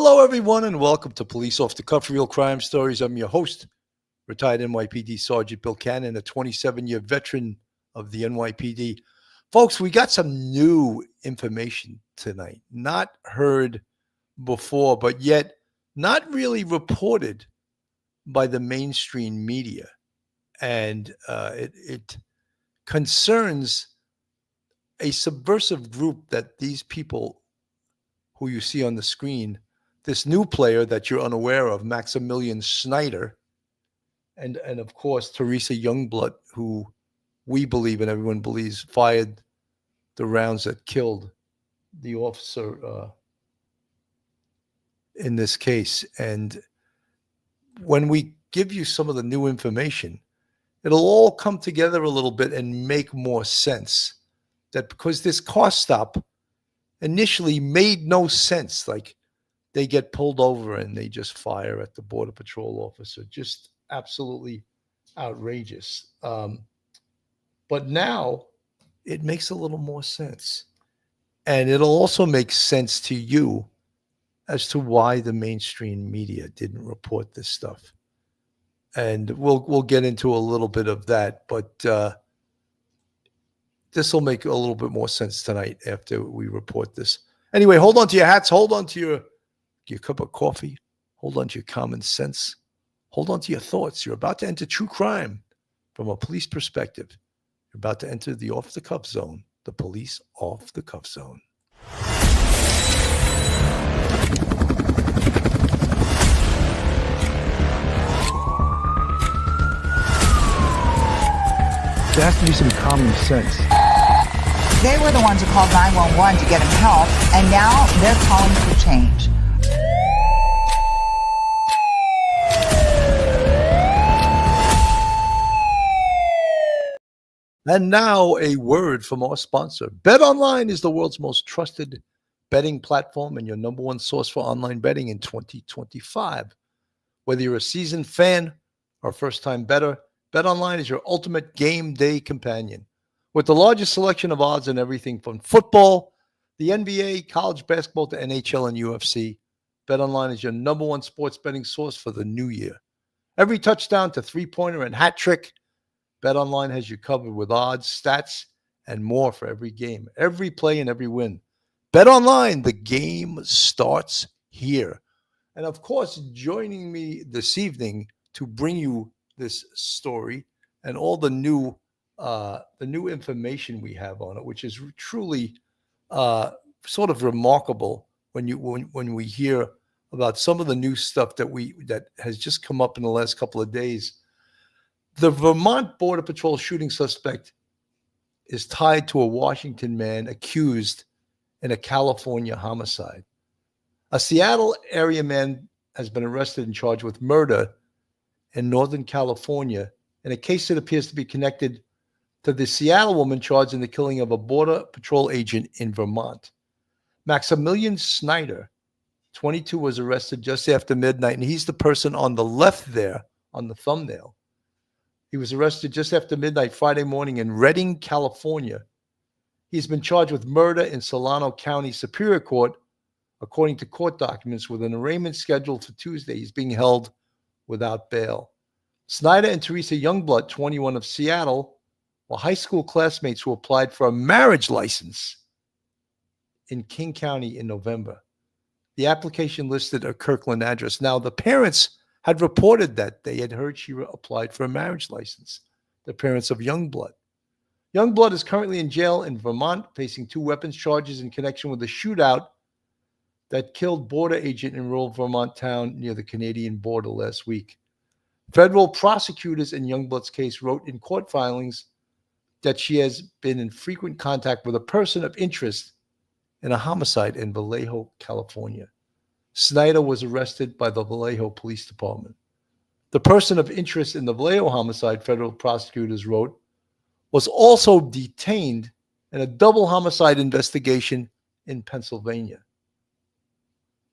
Hello, everyone, and welcome to Police Off the Cuff Real Crime Stories. I'm your host, retired NYPD Sergeant Bill Cannon, a 27-year veteran of the NYPD. Folks, we got some new information tonight, not heard before, but yet not really reported by the mainstream media. And it concerns a subversive group that these people who you see on the screen, this new player that you're unaware of, Maximilian Snyder, and of course, Teresa Youngblood, who we believe and everyone believes fired the rounds that killed the officer in this case. And when we give you some of the new information, it'll all come together a little bit and make more sense. That because this car stop initially made no sense, like they get pulled over and they just fire at the Border Patrol officer, just absolutely outrageous. But now it makes a little more sense. And it'll also make sense to you as to why the mainstream media didn't report this stuff. And we'll get into a little bit of that, but this will make a little bit more sense tonight after we report this. Anyway, hold on to your hats, hold on to your cup of coffee, hold on to your common sense, hold on to your thoughts. You're about to enter true crime from a police perspective. You're about to enter the off the cuff zone, the police off the cuff zone. There has to be some common sense. They were the ones who called 911 to get him help, and now they're calling for change. And now a word from our sponsor. BetOnline is the world's most trusted betting platform and your number one source for online betting in 2025. Whether you're a seasoned fan or a first-time bettor, BetOnline is your ultimate game day companion. With the largest selection of odds in everything from football, the NBA, college basketball to NHL and UFC, BetOnline is your number one sports betting source for the new year. Every touchdown to three-pointer and hat trick, BetOnline has you covered with odds, stats, and more for every game, every play, and every win. BetOnline, the game starts here. And of course, joining me this evening to bring you this story and all the new information we have on it, which is truly sort of remarkable when we hear about some of the new stuff that has just come up in the last couple of days. The Vermont Border Patrol shooting suspect is tied to a Washington man accused in a California homicide. A Seattle area man has been arrested and charged with murder in Northern California in a case that appears to be connected to the Seattle woman charged in the killing of a Border Patrol agent in Vermont. Maximilian Snyder, 22, was arrested just after midnight, and he's the person on the left there on the thumbnail. He was arrested just after midnight Friday morning in Redding, California. He's been charged with murder in Solano County Superior Court, according to court documents, with an arraignment scheduled for Tuesday. He's being held without bail. Snyder and Teresa Youngblood, 21, of Seattle, were high school classmates who applied for a marriage license in King County in November. The application listed a Kirkland address. Now, the parents had reported that they had heard she applied for a marriage license, the parents of Youngblood. Youngblood is currently in jail in Vermont, facing 2 weapons charges in connection with a shootout that killed border agent in rural Vermont town near the Canadian border last week. Federal prosecutors in Youngblood's case wrote in court filings that she has been in frequent contact with a person of interest in a homicide in Vallejo, California. Snyder was arrested by the Vallejo Police Department. The person of interest in the Vallejo homicide, federal prosecutors wrote, was also detained in a double homicide investigation in Pennsylvania.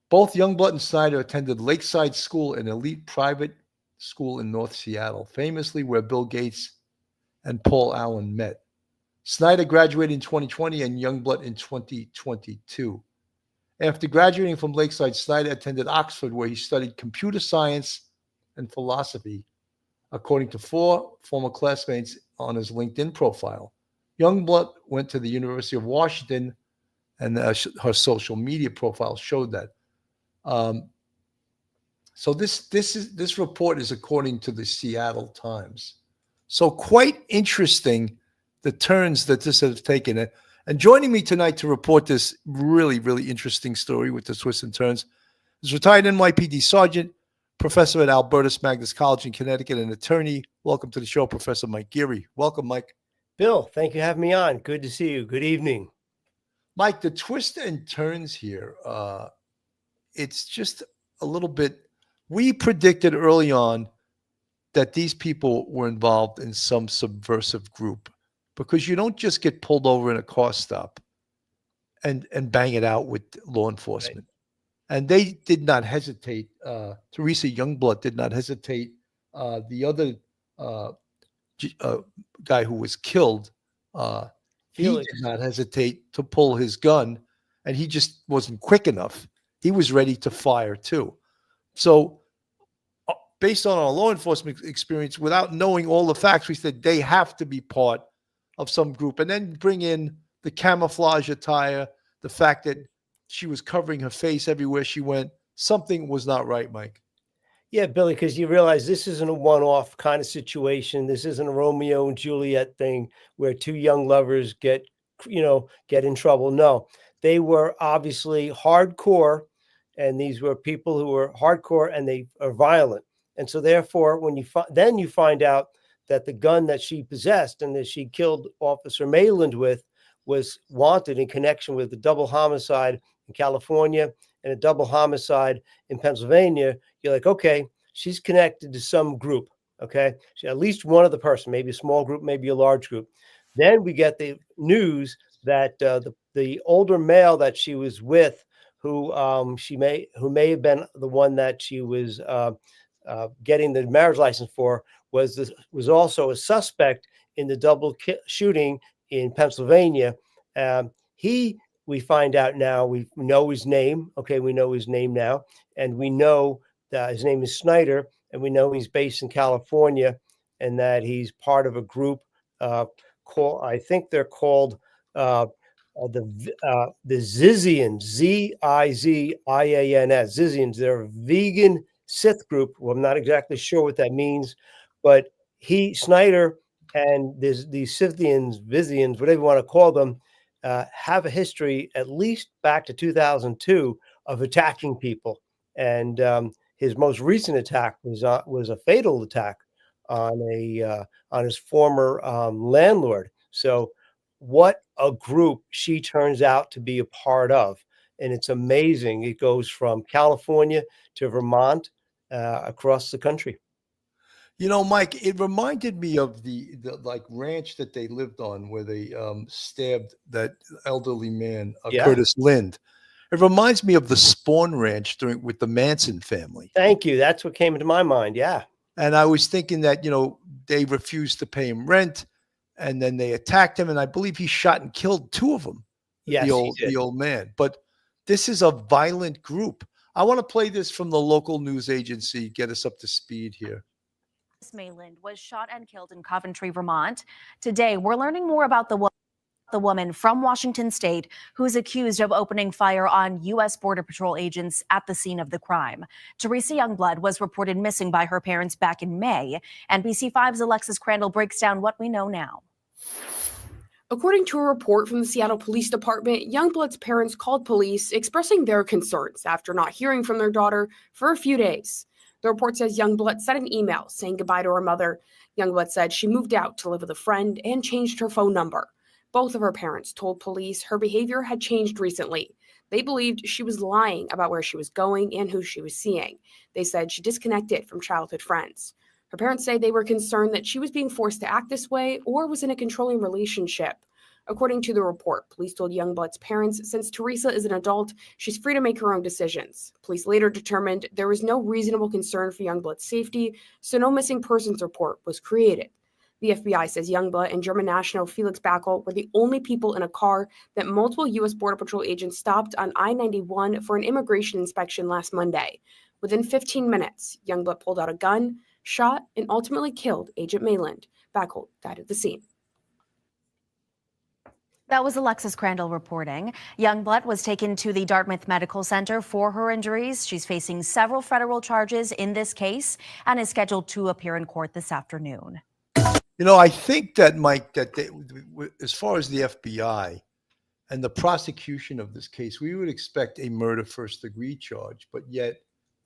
Both Youngblood and Snyder attended Lakeside School, an elite private school in North Seattle, famously where Bill Gates and Paul Allen met. Snyder graduated in 2020 and Youngblood in 2022. After graduating from Lakeside, Snyder attended Oxford, where he studied computer science and philosophy, according to 4 former classmates on his LinkedIn profile. Youngblood went to the University of Washington, and her social media profile showed that. So this report is according to the Seattle Times. So quite interesting, the turns that this has taken. And joining me tonight to report this really, really interesting story with the twists and turns is retired NYPD Sergeant, professor at Albertus Magnus College in Connecticut, and attorney. Welcome to the show, Professor Mike Geary. Welcome, Mike. Bill, thank you for having me on. Good to see you. Good evening. Mike, the twist and turns here, it's just a little bit. We predicted early on that these people were involved in some subversive group, because you don't just get pulled over in a car stop and bang it out with law enforcement. Right. And they did not hesitate. Teresa Youngblood did not hesitate. The other guy who was killed, he did not hesitate to pull his gun, and he just wasn't quick enough. He was ready to fire too. So based on our law enforcement experience, without knowing all the facts, we said they have to be part of some group. And then bring in the camouflage attire, the fact that she was covering her face everywhere she went. Something was not right, Mike. Yeah, Billy, because you realize this isn't a one-off kind of situation. This isn't a Romeo and Juliet thing where 2 young lovers get in trouble. No, they were obviously hardcore, and these were people who were hardcore and they are violent. And so therefore, when you find out that the gun that she possessed and that she killed Officer Mayland with was wanted in connection with a double homicide in California and a double homicide in Pennsylvania, you're like, okay, she's connected to some group. Okay, at least one of the person, maybe a small group, maybe a large group. Then we get the news that the older male that she was with, who may have been the one that she was getting the marriage license for, was also a suspect in the double shooting in Pennsylvania. We find out now, we know his name. Okay, we know his name now, and we know that his name is Snyder, and we know he's based in California, and that he's part of a group called, I think they're called the Zizians, Zizians, Zizians. They're a vegan Sith group. Well, I'm not exactly sure what that means, but Snyder and these Scythians, Vizians, whatever you want to call them, have a history, at least back to 2002, of attacking people. And his most recent attack was a fatal attack on his former landlord. So what a group she turns out to be a part of. And it's amazing. It goes from California to Vermont, across the country. You know, Mike, it reminded me of the like ranch that they lived on, where they stabbed that elderly man, Curtis Lind. It reminds me of the Spawn Ranch with the Manson family. Thank you. That's what came into my mind. Yeah. And I was thinking that, they refused to pay him rent, and then they attacked him, and I believe he shot and killed 2 of them. Yes, the old man. But this is a violent group. I want to play this from the local news agency, get us up to speed here. Mayland was shot and killed in Coventry, Vermont. Today, we're learning more about the woman from Washington State who is accused of opening fire on U.S. Border Patrol agents at the scene of the crime. Teresa Youngblood was reported missing by her parents back in May. NBC5's Alexis Crandall breaks down what we know now. According to a report from the Seattle Police Department, Youngblood's parents called police expressing their concerns after not hearing from their daughter for a few days. The report says Youngblood sent an email saying goodbye to her mother. Youngblood said she moved out to live with a friend and changed her phone number. Both of her parents told police her behavior had changed recently. They believed she was lying about where she was going and who she was seeing. They said she disconnected from childhood friends. Her parents say they were concerned that she was being forced to act this way or was in a controlling relationship. According to the report, police told Youngblood's parents, since Teresa is an adult, she's free to make her own decisions. Police later determined there was no reasonable concern for Youngblood's safety, so no missing persons report was created. The FBI says Youngblood and German national Felix Backel were the only people in a car that multiple U.S. Border Patrol agents stopped on I-91 for an immigration inspection last Monday. Within 15 minutes, Youngblood pulled out a gun, shot, and ultimately killed Agent Mayland. Backel died at the scene. That was Alexis Crandall reporting. Youngblood was taken to the Dartmouth Medical Center for her injuries. She's facing several federal charges in this case and is scheduled to appear in court this afternoon. You know, I think that, Mike, that as far as the FBI and the prosecution of this case, we would expect a murder first-degree charge, but yet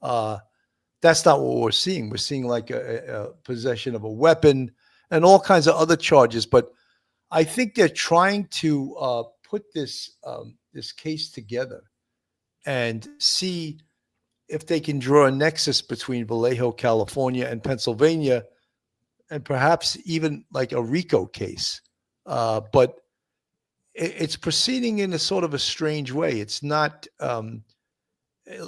that's not what we're seeing. We're seeing like a possession of a weapon and all kinds of other charges. But I think they're trying to put this case together and see if they can draw a nexus between Vallejo, California, and Pennsylvania, and perhaps even like a RICO case. But it's proceeding in a sort of a strange way. It's not,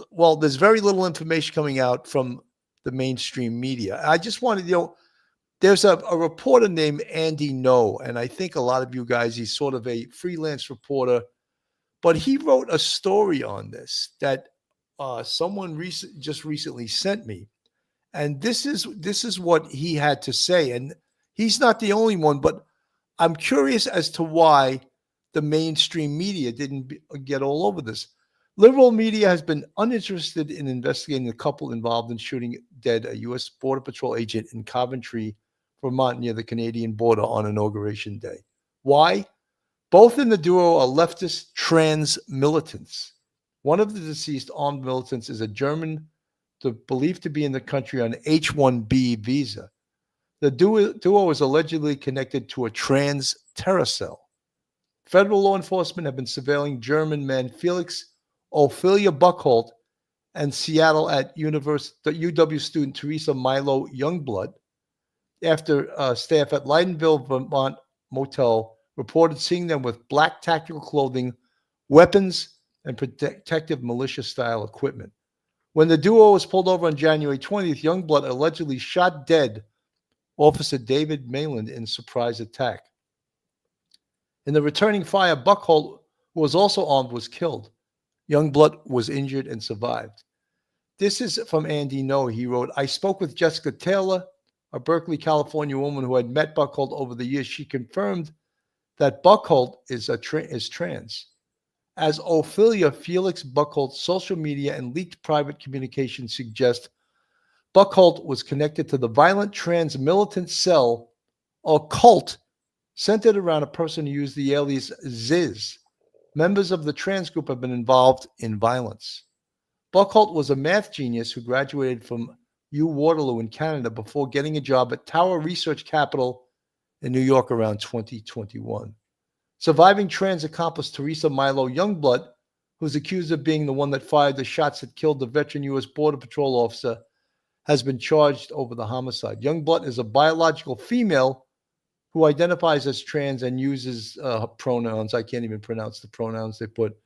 well, there's very little information coming out from the mainstream media. I just wanted, there's a reporter named Andy No, and I think a lot of you guys, he's sort of a freelance reporter, but he wrote a story on this that someone just recently sent me. And this is what he had to say. And he's not the only one, but I'm curious as to why the mainstream media didn't get all over this. Liberal media has been uninterested in investigating the couple involved in shooting dead a U.S. Border Patrol agent in Coventry, Vermont, near the Canadian border on Inauguration Day. Why? Both in the duo are leftist trans militants. One of the deceased armed militants is a German believed to be in the country on H-1B visa. The duo is allegedly connected to a trans terror cell. Federal law enforcement have been surveilling German man Felix Ophelia Buckholt and Seattle at UW student Teresa Milo Youngblood after staff at Lydenville, Vermont motel reported seeing them with black tactical clothing, weapons, and protective militia-style equipment. When the duo was pulled over on January 20th, Youngblood allegedly shot dead Officer David Mayland in a surprise attack. In the returning fire, Buckholt, who was also armed, was killed. Youngblood was injured and survived. This is from Andy No. He wrote, I spoke with Jessica Taylor, a Berkeley, California woman who had met Buckholt over the years. She confirmed that Buckholt is trans. As Ophelia Felix Buckholt's social media and leaked private communications suggest, Buckholt was connected to the violent trans militant cell or cult centered around a person who used the alias Ziz. Members of the trans group have been involved in violence. Buckholt was a math genius who graduated from U Waterloo in Canada before getting a job at Tower Research Capital in New York around 2021. Surviving trans accomplice Teresa Milo Youngblood, who's accused of being the one that fired the shots that killed the veteran U.S. Border Patrol officer, has been charged over the homicide. Youngblood is a biological female who identifies as trans and uses pronouns. I can't even pronounce the pronouns they put.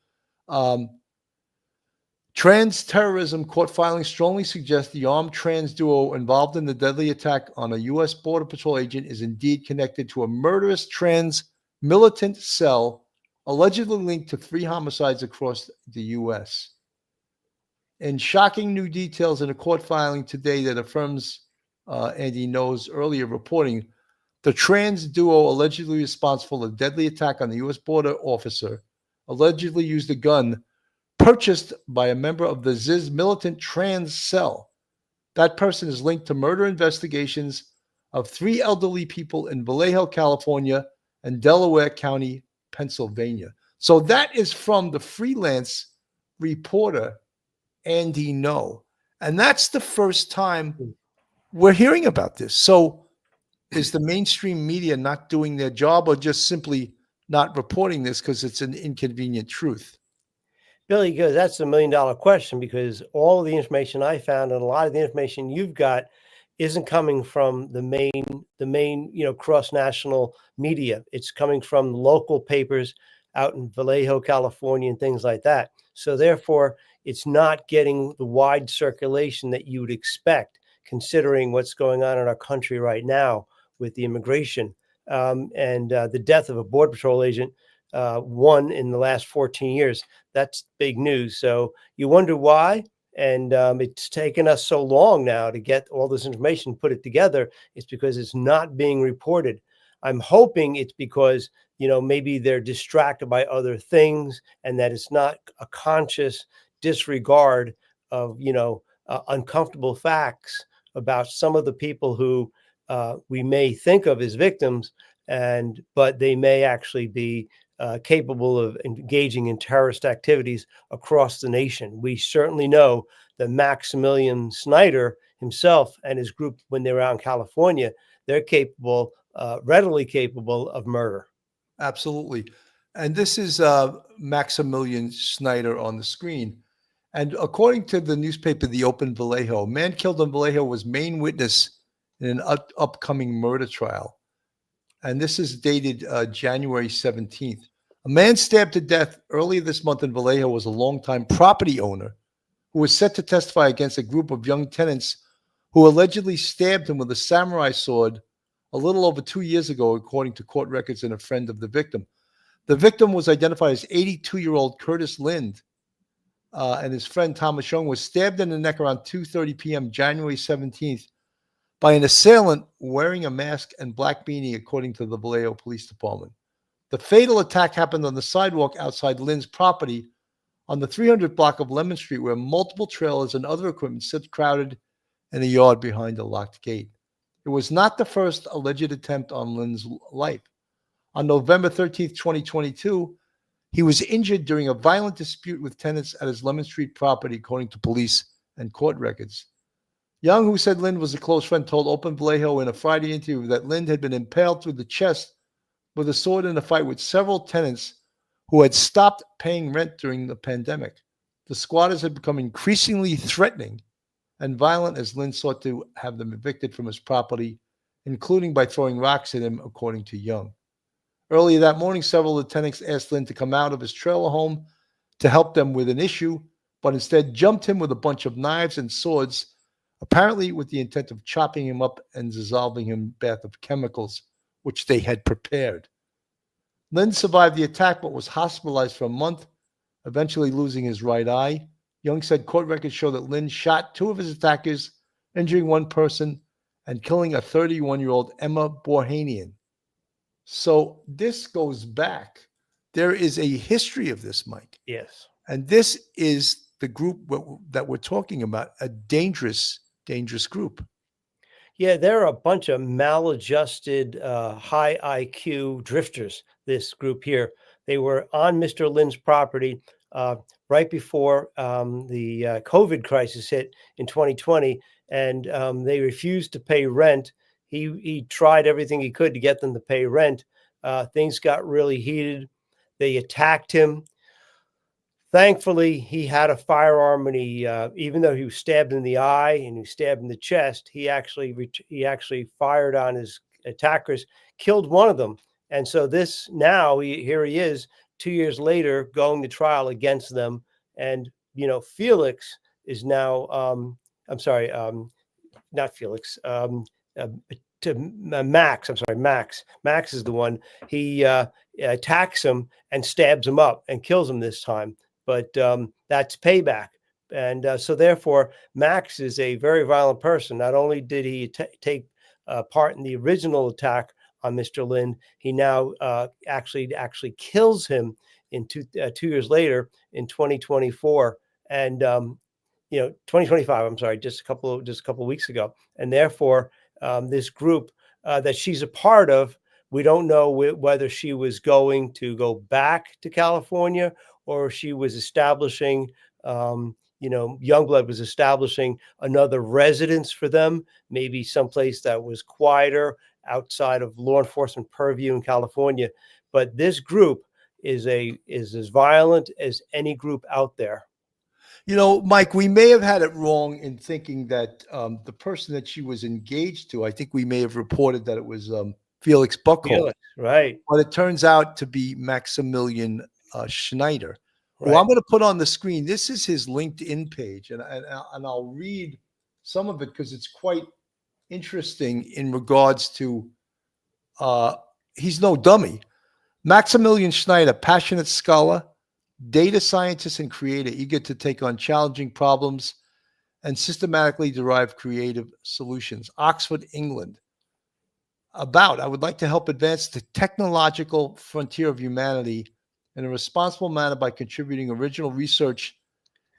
Trans terrorism court filings strongly suggest the armed trans duo involved in the deadly attack on a U.S. Border Patrol agent is indeed connected to a murderous trans militant cell allegedly linked to 3 homicides across the U.S. In shocking new details in a court filing today that affirms Andy No's earlier reporting, the trans duo allegedly responsible for the deadly attack on the U.S. border officer allegedly used a gun purchased by a member of the Ziz militant trans cell. That person is linked to murder investigations of 3 elderly people in Vallejo, California, and Delaware County, Pennsylvania. So that is from the freelance reporter, Andy No. And that's the first time we're hearing about this. So is the mainstream media not doing their job or just simply not reporting this because it's an inconvenient truth? Billy, because that's $1 million question, because all of the information I found and a lot of the information you've got isn't coming from the main, cross-national media. It's coming from local papers out in Vallejo, California, and things like that. So therefore, it's not getting the wide circulation that you would expect, considering what's going on in our country right now with the immigration and the death of a Border Patrol agent, one in the last 14 years. That's big news. So you wonder why. And it's taken us so long now to get all this information, put it together. It's because it's not being reported. I'm hoping it's because, maybe they're distracted by other things and that it's not a conscious disregard of, uncomfortable facts about some of the people who we may think of as victims, but they may actually be capable of engaging in terrorist activities across the nation. We certainly know that Maximilian Snyder himself and his group, when they were out in California, they're capable, readily capable of murder. Absolutely. And this is Maximilian Snyder on the screen. And according to the newspaper, The Open Vallejo, a man killed in Vallejo was main witness in an upcoming murder trial. And this is dated January 17th. A man stabbed to death earlier this month in Vallejo was a longtime property owner who was set to testify against a group of young tenants who allegedly stabbed him with a samurai sword a little over 2 years ago, according to court records and a friend of the victim. The victim was identified as 82-year-old Curtis Lind, and his friend Thomas Young was stabbed in the neck around 2:30 p.m. January 17th by an assailant wearing a mask and black beanie, according to the Vallejo Police Department. The fatal attack happened on the sidewalk outside Lynn's property on the 300 block of Lemon Street, where multiple trailers and other equipment sit crowded in a yard behind a locked gate. It was not the first alleged attempt on Lynn's life. On November 13th, 2022, he was injured during a violent dispute with tenants at his Lemon Street property, according to police and court records. Young, who said Lind was a close friend, told Open Vallejo in a Friday interview that Lind had been impaled through the chest with a sword in a fight with several tenants who had stopped paying rent during the pandemic. The squatters had become increasingly threatening and violent as Lind sought to have them evicted from his property, including by throwing rocks at him, according to Young. Earlier that morning, several of the tenants asked Lind to come out of his trailer home to help them with an issue, but instead jumped him with a bunch of knives and swords, apparently with the intent of chopping him up and dissolving him in a bath of chemicals, which they had prepared. Lind survived the attack but was hospitalized for a month, eventually losing his right eye. Young said court records show that Lind shot two of his attackers, injuring one person and killing a 31-year-old Emma Borhanian. So this goes back. There is a history of this, Mike. Yes. And this is the group that we're talking about, a dangerous group. Yeah, they're a bunch of maladjusted, high IQ drifters, this group here. They were on Mr. Lynn's property right before the COVID crisis hit in 2020, and they refused to pay rent. He tried everything he could to get them to pay rent. Things got really heated. They attacked him. Thankfully, he had a firearm, and he, even though he was stabbed in the eye and he was stabbed in the chest, he actually fired on his attackers, killed one of them. And so here he is 2 years later going to trial against them. And, Felix is now, not Felix, Max. I'm sorry, Max. Max is the one. He attacks him and stabs him up and kills him this time. But that's payback. And so therefore, Max is a very violent person. Not only did he take part in the original attack on Mr. Lind, he now actually kills him in 2 years later in 2024. And 2025, I'm sorry, just a couple of weeks ago. And therefore, this group that she's a part of, we don't know whether she was going to go back to California or she was establishing, Youngblood was establishing another residence for them, maybe someplace that was quieter outside of law enforcement purview in California. But this group is as violent as any group out there. Mike, we may have had it wrong in thinking that the person that she was engaged to, I think we may have reported that it was Felix Buckholz. Right. But it turns out to be Maximilian Schneider, who Right. I'm going to put on the screen. This is his LinkedIn page, and I'll read some of it because it's quite interesting in regards to he's no dummy. Maximilian Schneider, passionate scholar, data scientist and creator, eager to take on challenging problems and systematically derive creative solutions. Oxford, England. I would like to help advance the technological frontier of humanity in a responsible manner by contributing original research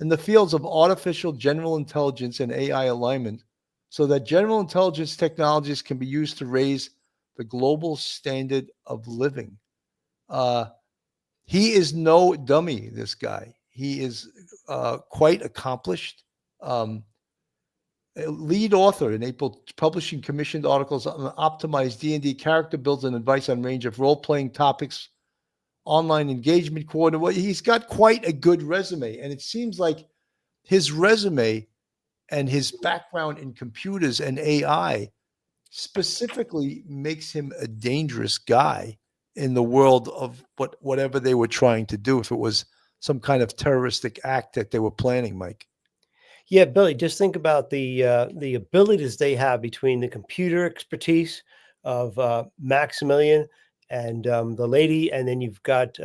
in the fields of artificial general intelligence and AI alignment so that general intelligence technologies can be used to raise the global standard of living. He is no dummy, this guy. He is quite accomplished. A lead author in April, publishing commissioned articles on optimized D&D character builds and advice on range of role-playing topics, online engagement coordinator. Well, he's got quite a good resume, and it seems like his resume and his background in computers and AI specifically makes him a dangerous guy in the world of whatever they were trying to do, if it was some kind of terroristic act that they were planning, Mike. Yeah, Billy, just think about the abilities they have between the computer expertise of Maximilian and the lady, and then you've got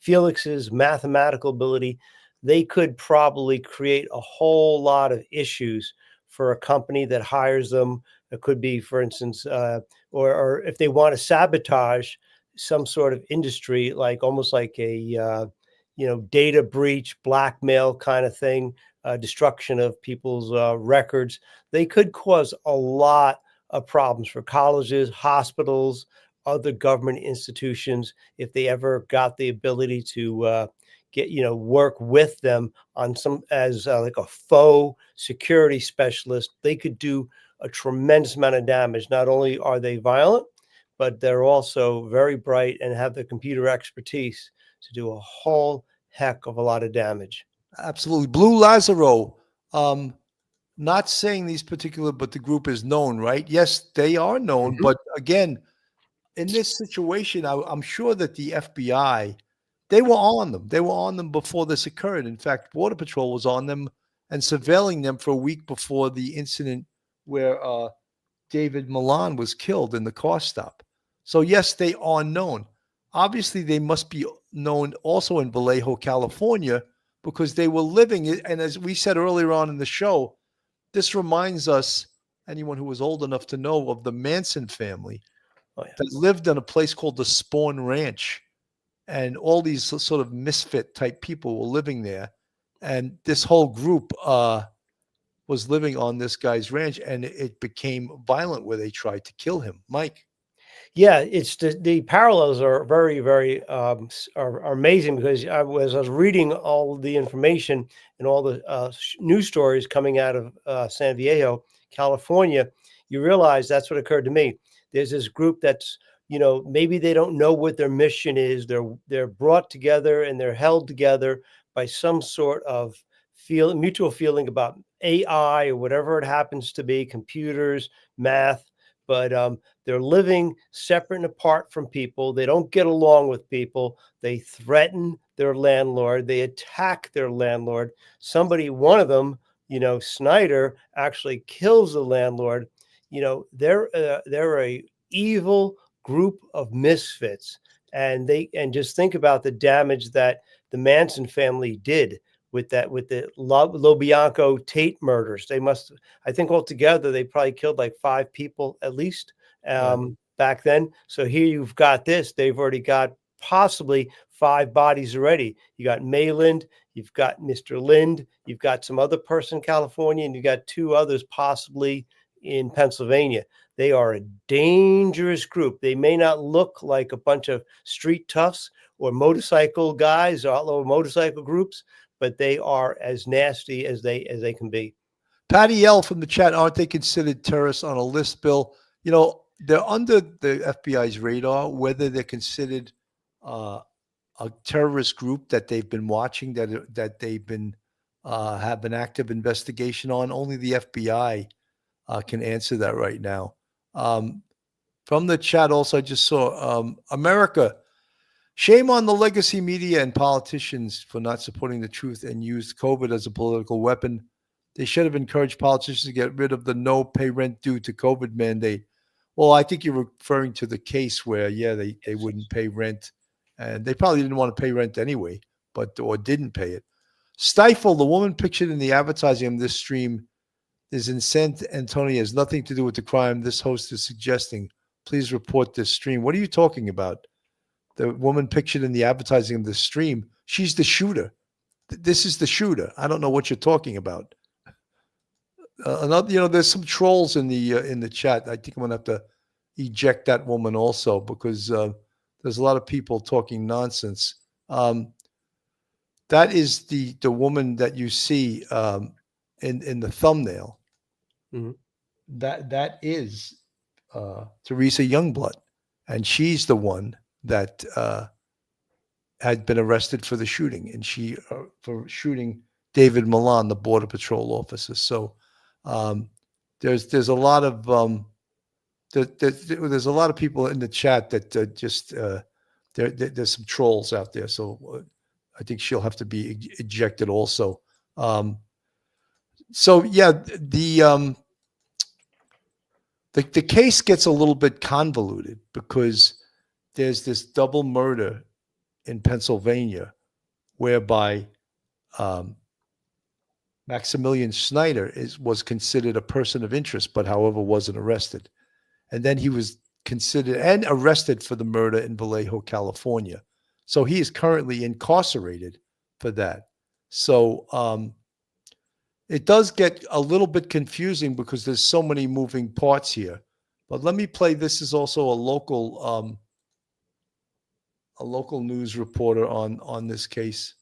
Felix's mathematical ability. They could probably create a whole lot of issues for a company that hires them. It could be, for instance, or if they want to sabotage some sort of industry, like almost like a data breach, blackmail kind of thing. Destruction of people's records. They could cause a lot of problems for colleges, hospitals, other government institutions if they ever got the ability to work with them on some as like a faux security specialist. They could do a tremendous amount of damage. Not only are they violent, but they're also very bright and have the computer expertise to do a whole heck of a lot of damage. Absolutely. Blue Lazaro, not saying these particular, but the group is known, right? Yes, they are known. But again, in this situation, I'm sure that the FBI, they were on them. They were on them before this occurred. In fact, Border Patrol was on them and surveilling them for a week before the incident where David Milan was killed in the car stop. So yes, they are known. Obviously, they must be known also in Vallejo, California, because they were living it. And as we said earlier on in the show, this reminds us, anyone who was old enough to know, of the Manson family that lived in a place called the Spawn Ranch. And all these sort of misfit type people were living there. And this whole group was living on this guy's ranch, and it became violent where they tried to kill him. Mike. Yeah, it's the parallels are very, very are amazing, because I was reading all the information and all the news stories coming out of San Vallejo, California. You realize that's what occurred to me. There's this group that's, maybe they don't know what their mission is. They're brought together and they're held together by some sort of mutual feeling about AI or whatever it happens to be, computers, math, but they're living separate and apart from people. They don't get along with people. They threaten their landlord. They attack their landlord. One of them, Snyder, actually kills the landlord. They're a evil group of misfits, and just think about the damage that the Manson family did with the Lobianco Tate murders. I think altogether, they probably killed like 5 people at least back then. So here you've got this. They've already got possibly 5 bodies already. You got Mayland, you've got Mr. Lind, you've got some other person in California, and you got 2 others possibly in Pennsylvania. They are a dangerous group. They may not look like a bunch of street toughs or motorcycle guys or outlaw motorcycle groups, but they are as nasty as they can be. Patty L from the chat, aren't they considered terrorists on a list, Bill? They're under the FBI's radar. Whether they're considered a terrorist group that they've been watching, that they've been have an active investigation on, only the FBI can answer that right now. From the chat also, I just saw America. Shame on the legacy media and politicians for not supporting the truth and used COVID as a political weapon. They should have encouraged politicians to get rid of the no pay rent due to COVID mandate. Well, I think you're referring to the case where, yeah, they wouldn't pay rent, and they probably didn't want to pay rent anyway, or didn't pay it. Stifle, the woman pictured in the advertising of this stream, is in San Antonio, has nothing to do with the crime this host is suggesting. Please report this stream. What are you talking about? The woman pictured in the advertising of this stream, she's the shooter. This is the shooter. I don't know what you're talking about. There's some trolls in the chat. I think I'm gonna have to eject that woman also, because there's a lot of people talking nonsense. That is the woman that you see in the thumbnail. Mm-hmm. That is Teresa Youngblood, and she's the one that had been arrested for the shooting, and for shooting David Milan, the Border Patrol officer. So there's a lot of there's a lot of people in the chat that just there's some trolls out there. So I think she'll have to be ejected also. So yeah, the case gets a little bit convoluted because there's this double murder in Pennsylvania whereby Maximilian Schneider was considered a person of interest, but however wasn't arrested. And then he was considered and arrested for the murder in Vallejo, California. So he is currently incarcerated for that. So it does get a little bit confusing because there's so many moving parts here. But let me play. This is also a local news reporter on this case.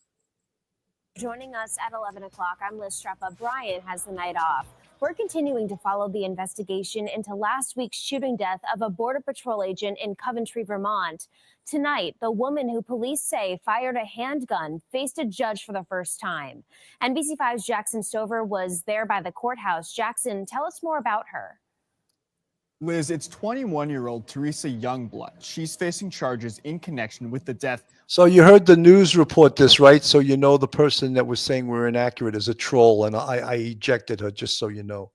Joining us at 11 o'clock, I'm Liz Streppa. Brian has the night off. We're continuing to follow the investigation into last week's shooting death of a Border Patrol agent in Coventry, Vermont. Tonight, the woman who police say fired a handgun faced a judge for the first time. NBC5's Jackson Stover was there by the courthouse. Jackson, tell us more about her. Liz, it's 21-year-old Teresa Youngblood. She's facing charges in connection with the death. So you heard the news report this, right? So you know the person that was saying we're inaccurate is a troll, and I ejected her, just so you know.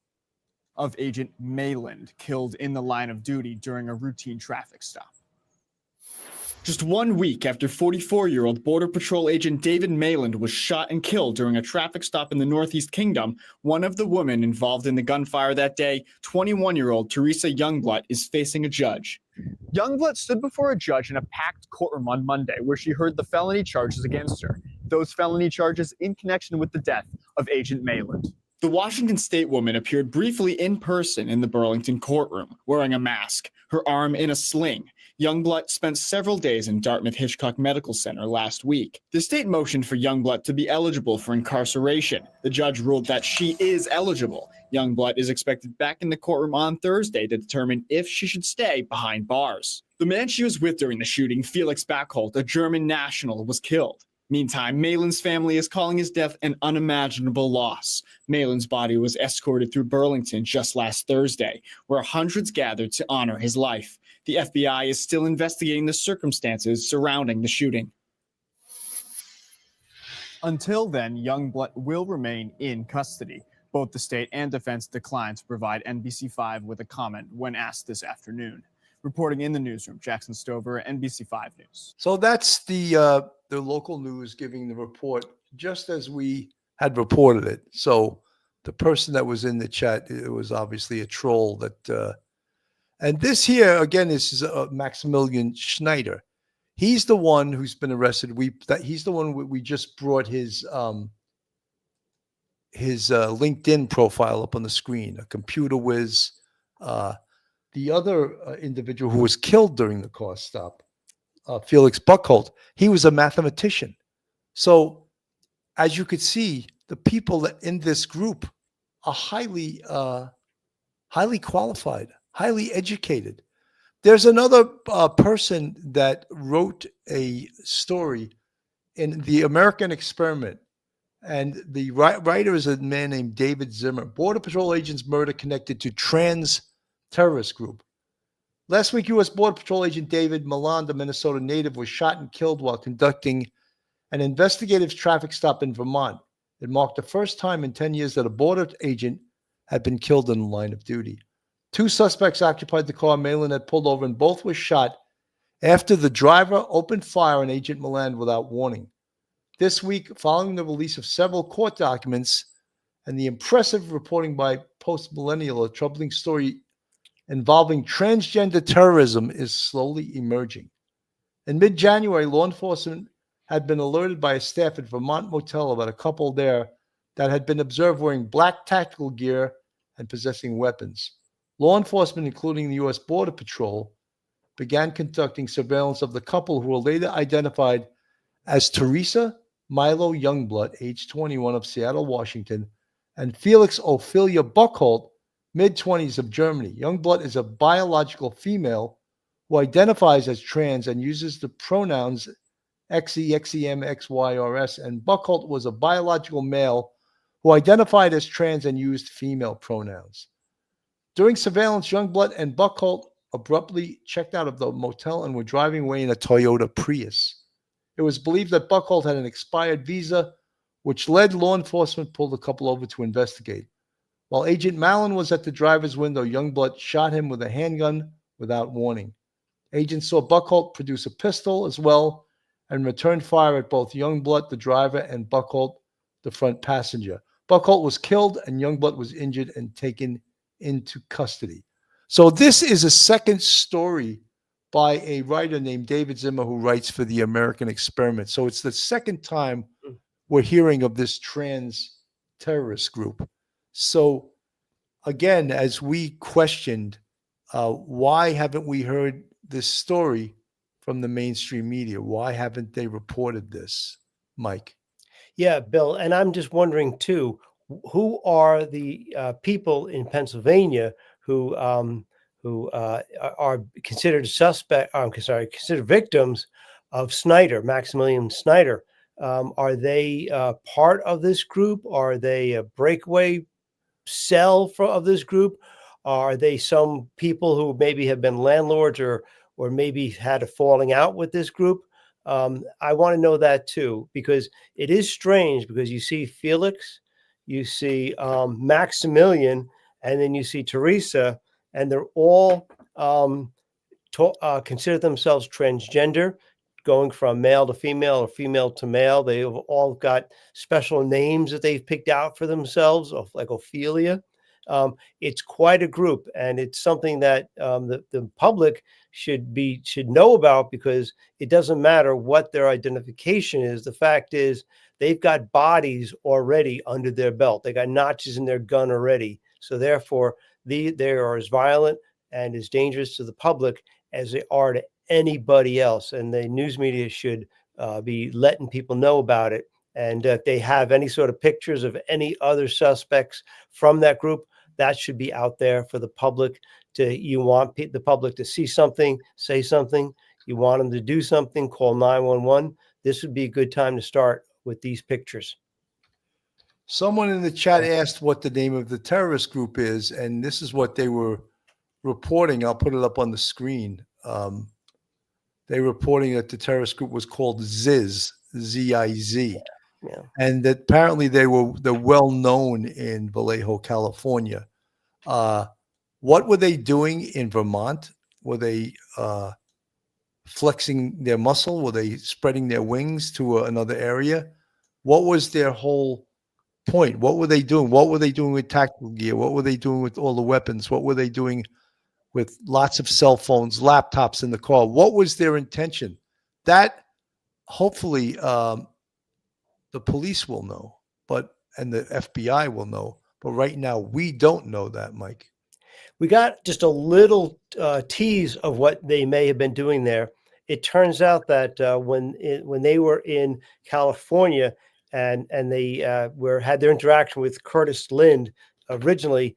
Of Agent Mayland, killed in the line of duty during a routine traffic stop. Just 1 week after 44-year-old Border Patrol agent David Mayland was shot and killed during a traffic stop in the Northeast Kingdom, one of the women involved in the gunfire that day, 21-year-old Teresa Youngblood, is facing a judge. Youngblood stood before a judge in a packed courtroom on Monday where she heard the felony charges against her. Those felony charges in connection with the death of Agent Mayland. The Washington State woman appeared briefly in person in the Burlington courtroom, wearing a mask, her arm in a sling. Youngblood spent several days in Dartmouth-Hitchcock Medical Center last week. The state motioned for Youngblood to be eligible for incarceration. The judge ruled that she is eligible. Youngblood is expected back in the courtroom on Thursday to determine if she should stay behind bars. The man she was with during the shooting, Felix Backholt, a German national, was killed. Meantime, Mayland's family is calling his death an unimaginable loss. Mayland's body was escorted through Burlington just last Thursday, where hundreds gathered to honor his life. The FBI is still investigating the circumstances surrounding the shooting. Until then, Youngblood will remain in custody. Both the state and defense declined to provide NBC5 with a comment when asked this afternoon. Reporting in the newsroom, Jackson Stover, NBC5 News. So that's the local news giving the report just as we had reported it. So the person that was in the chat, it was obviously a troll that, and this here, again, this is Maximilian Schneider. He's the one who's been arrested. He's the one we just brought his LinkedIn profile up on the screen, a computer whiz. The other individual who was killed during the car stop, Felix Buckholt, he was a mathematician. So as you could see, the people in this group are highly qualified, highly educated. There's another person that wrote a story in The American Experiment, and the writer is a man named David Zimmer. Border Patrol agents murder connected to trans terrorist group. Last week, U.S. Border Patrol agent David Milan, the Minnesota native, was shot and killed while conducting an investigative traffic stop in Vermont. It marked the first time in 10 years that a border agent had been killed in the line of duty. Two suspects occupied the car Malin had pulled over, and both were shot after the driver opened fire on Agent Milan without warning. This week, following the release of several court documents and the impressive reporting by Post Millennial, a troubling story involving transgender terrorism is slowly emerging. In mid-January, law enforcement had been alerted by a staff at Vermont Motel about a couple there that had been observed wearing black tactical gear and possessing weapons. Law enforcement, including the U.S. Border Patrol, began conducting surveillance of the couple, who were later identified as Teresa Milo Youngblood, age 21, of Seattle, Washington, and Felix Ophelia Buchholz, mid-20s, of Germany. Youngblood is a biological female who identifies as trans and uses the pronouns XE, XEM, XYRS, and Buchholz was a biological male who identified as trans and used female pronouns. During surveillance, Youngblood and Buchholz abruptly checked out of the motel and were driving away in a Toyota Prius. It was believed that Buchholz had an expired visa, which led law enforcement pull the couple over to investigate. While Agent Mallon was at the driver's window, Youngblood shot him with a handgun without warning. Agents saw Buchholz produce a pistol as well and returned fire at both Youngblood, the driver, and Buchholz, the front passenger. Buchholz was killed and Youngblood was injured and taken into custody. So this is a second story by a writer named David Zimmer, who writes for the American Experiment. So it's the second time we're hearing of this trans terrorist group. So again, as we questioned, why haven't we heard this story from the mainstream media? Why haven't they reported this, Mike? Yeah, Bill. And I'm just wondering too, who are the people in Pennsylvania who are considered considered victims of Snyder, Maximilian Snyder? Are they part of this group? Are they a breakaway cell of this group? Are they some people who maybe have been landlords or maybe had a falling out with this group? I want to know that too, because it is strange, because you see Felix, you see Maximilian, and then you see Teresa, and they're all consider themselves transgender, going from male to female or female to male. They've all got special names that they've picked out for themselves, like Ophelia. It's quite a group, and it's something that the public should know about, because it doesn't matter what their identification is. The fact is, they've got bodies already under their belt. They got notches in their gun already. So therefore, they are as violent and as dangerous to the public as they are to anybody else. And the news media should be letting people know about it. And if they have any sort of pictures of any other suspects from that group, that should be out there for the public. You want the public to see something, say something. You want them to do something, call 911. This would be a good time to start with these pictures. Someone in the chat asked what the name of the terrorist group is, and this is what they were reporting. I'll put it up on the screen. They were reporting that the terrorist group was called ZIZ, Z-I-Z. Yeah. And that apparently they're well known in Vallejo, California. What were they doing in Vermont? Were they flexing their muscle? Were they spreading their wings to another area? What was their whole point? What were they doing? What were they doing with tactical gear? What were they doing with all the weapons? What were they doing with lots of cell phones, laptops in the car? What was their intention? That hopefully the police will know, and the FBI will know. But right now, we don't know that, Mike. We got just a little tease of what they may have been doing there. It turns out that when they were in California and they had their interaction with Curtis Lind originally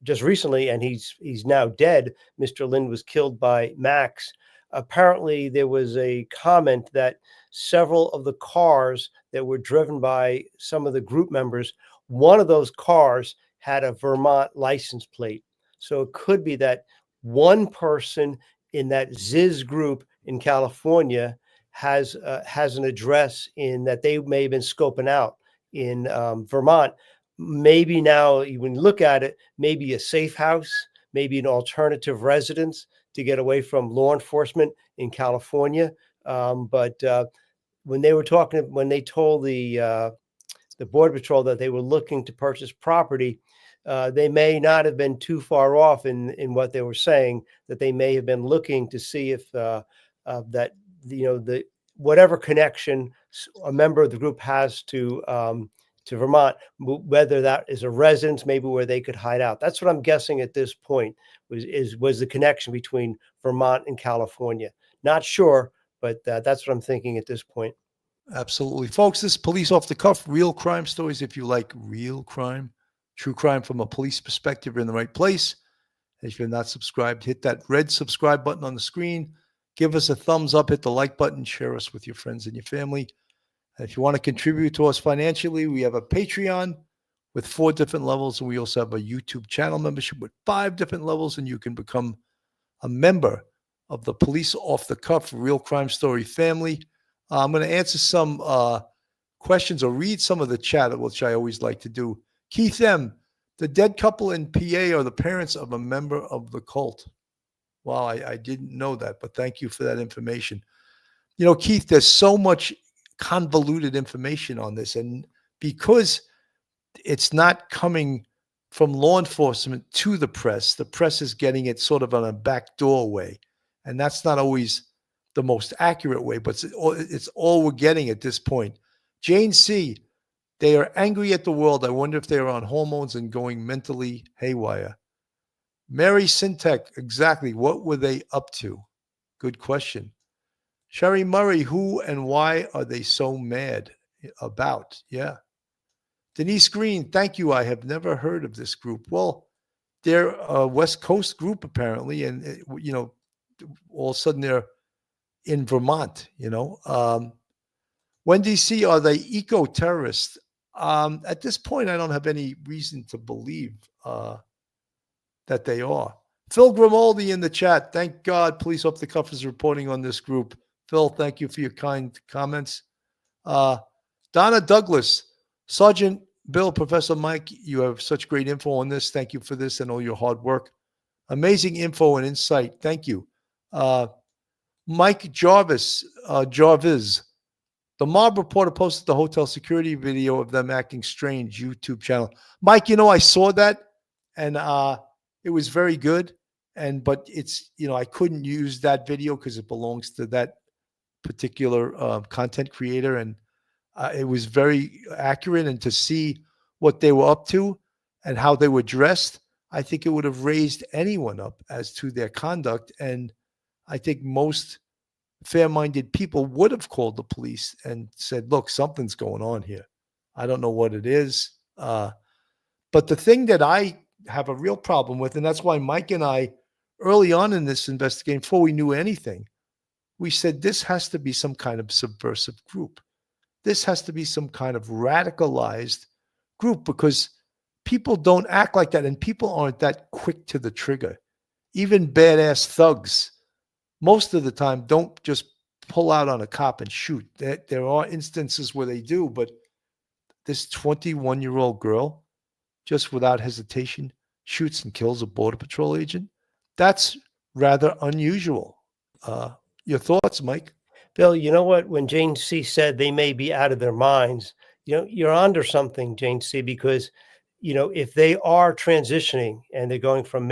just recently, and he's now dead. Mr. Lind was killed by Max. Apparently, there was a comment that several of the cars that were driven by some of the group members, one of those cars had a Vermont license plate. So it could be that one person in that ZIZ group in California has an address in that they may have been scoping out in Vermont. maybe now when you look at it, maybe a safe house, maybe an alternative residence to get away from law enforcement in California. But when they told the Border Patrol that they were looking to purchase property, they may not have been too far off in what they were saying, that they may have been looking to see if that, the whatever connection a member of the group has to Vermont, whether that is a residence, maybe where they could hide out. That's what I'm guessing at this point was the connection between Vermont and California. Not sure, but that's what I'm thinking at this point. Absolutely. Folks, this is Police Off the Cuff, real crime stories. If you like real crime, true crime from a police perspective, you're in the right place. If you're not subscribed, hit that red subscribe button on the screen. Give us a thumbs up, hit the like button, share us with your friends and your family. And if you want to contribute to us financially, we have a Patreon with 4 different levels, and we also have a YouTube channel membership with 5 different levels, and you can become a member of the Police Off the Cuff Real Crime Story family. I'm going to answer some questions or read some of the chat, which I always like to do. Keith M., the dead couple in PA are the parents of a member of the cult. Wow, I didn't know that, but thank you for that information. Keith, there's so much convoluted information on this, and because it's not coming from law enforcement to the press is getting it sort of on a backdoor way, and that's not always the most accurate way, but it's all we're getting at this point. Jane C., they are angry at the world. I wonder if they are on hormones and going mentally haywire. Mary Sintek, exactly. What were they up to? Good question. Sherry Murray, who and why are they so mad about? Yeah. Denise Green, thank you. I have never heard of this group. Well, they're a West Coast group apparently, and all of a sudden they're in Vermont. Wendy C., are they eco-terrorists? At this point, I don't have any reason to believe that they are. Phil Grimaldi in the chat. Thank God Police Off the Cuff is reporting on this group. Phil, thank you for your kind comments. Donna Douglas, Sergeant Bill, Professor Mike, you have such great info on this. Thank you for this and all your hard work. Amazing info and insight. Thank you. Mike Jarvis, the mob reporter posted the hotel security video of them acting strange YouTube channel. Mike, I saw that, and it was very good. But it's, I couldn't use that video because it belongs to that particular content creator, and it was very accurate. And to see what they were up to and how they were dressed, I think it would have raised anyone up as to their conduct. And I think most fair-minded people would have called the police and said, look, something's going on here. I don't know what it is. But the thing that I have a real problem with, and that's why Mike and I, early on in this investigation, before we knew anything, we said this has to be some kind of subversive group. This has to be some kind of radicalized group, because people don't act like that, and people aren't that quick to the trigger. Even badass thugs, most of the time, don't just pull out on a cop and shoot. There are instances where they do, but this 21-year-old girl, just without hesitation, shoots and kills a Border Patrol agent. That's rather unusual. Your thoughts, Mike? Bill, you know what? When Jane C. said they may be out of their minds, you're onto something, Jane C., because, if they are transitioning and they're going from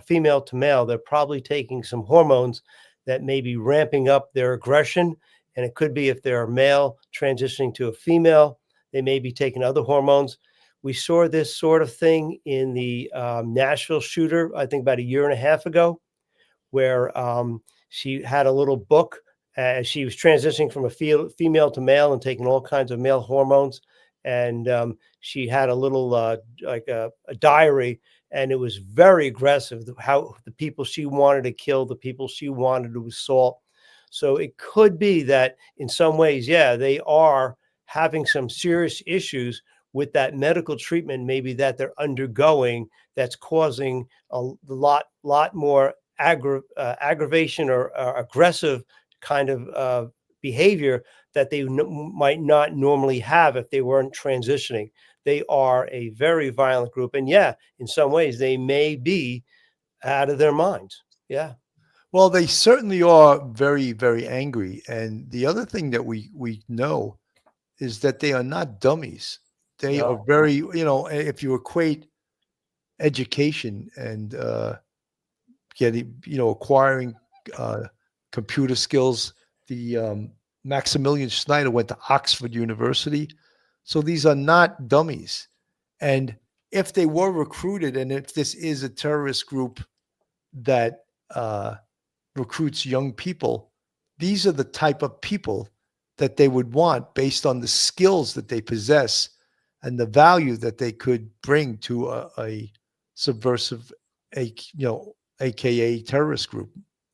female to male, they're probably taking some hormones that may be ramping up their aggression. And it could be, if they're a male transitioning to a female, they may be taking other hormones. We saw this sort of thing in the Nashville shooter, I think about 1.5 years ago, where she had a little book. She was transitioning from a female to male and taking all kinds of male hormones. And she had a little like a diary, and it was very aggressive, how the people she wanted to kill, the people she wanted to assault. So it could be that in some ways, yeah, they are having some serious issues with that medical treatment, maybe that they're undergoing, that's causing a lot more aggravation or aggressive kind of behavior that they might not normally have if they weren't transitioning. they are a very violent group. And yeah, in some ways, they may be out of their minds. Yeah. Well, they certainly are very, very angry. And the other thing that we know is that they are not dummies. They are No. very, if you equate education and getting, acquiring computer skills, the Maximilian Schneider went to Oxford University. So these are not dummies. And if they were recruited, and if this is a terrorist group that recruits young people, these are the type of people that they would want based on the skills that they possess and the value that they could bring to a subversive, AKA terrorist group,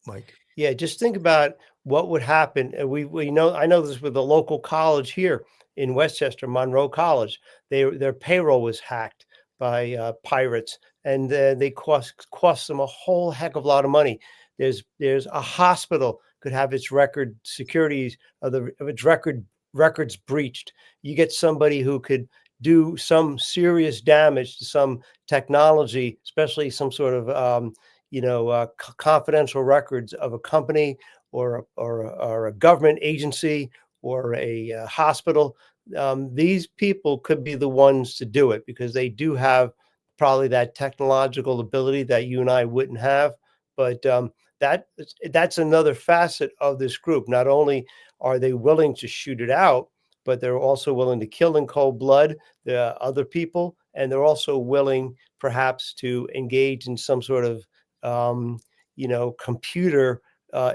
Mike. Yeah, just think about what would happen. We know, I know this with the local college here in Westchester, Monroe College. Their payroll was hacked by pirates, and they cost them a whole heck of a lot of money. There's a hospital could have its securities of its records breached. You get somebody who could do some serious damage to some technology, especially some sort of confidential records of a company or a government agency or a hospital. These people could be the ones to do it because they do have probably that technological ability that you and I wouldn't have. But that's another facet of this group. Not only are they willing to shoot it out, but they're also willing to kill in cold blood the other people, and they're also willing perhaps to engage in some sort of computer